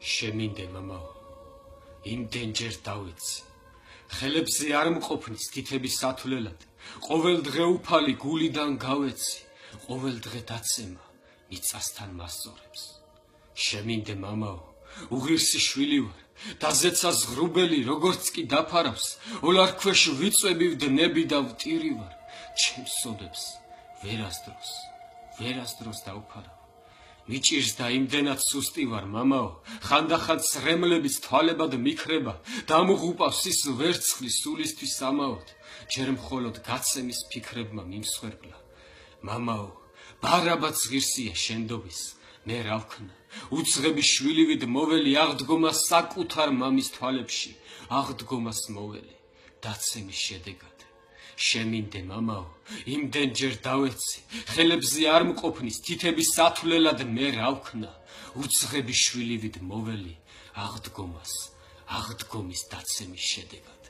შემინდე მამაო, იმდენჯერ დავეცი, ხელებზე არ მყოფნის თითების სათვლელად, ყოველ დღე უფალი გულიდან გავეცი, ყოველ დღე დაცემა მიწასთან მასწორებს. შემინდე მამაო, უღირსი შვილი ვარ, დაზეცა ზღრუბელი როგორც კი დაფარავს, ოლარ ქვეშ ვიწვევივ ნები და ვტირი ვარ, ჩემს სოდებს ვერასდროს დავფარავ. მიჭირს და იმდენად სუსტი ვარ მამაო, ხანდახან სრემლების თვალებად მიქრება, დამღუპავს ის ვერცხლის სულისთვის ამაოდ, ჯერ მხოლოდ გაცემის ფიქრებმა მიმსხვერპლა. მამაო, ბარაბაც ღირსია შენდობის, მე რა ვქნა, უცღები შვილივით მოველი აღდგომა საკუთარ მამის თვალებში, აღდგომას მოველი, დაცემის შედეგად. შემინდე მამაო, იმდენჯერ დავეცი, ხელებზე არ მყოფნის თითების სათვლელად მე რა ვქნა, უცღები შვილივით მოველი აღდგომის დაცემის შედეგად.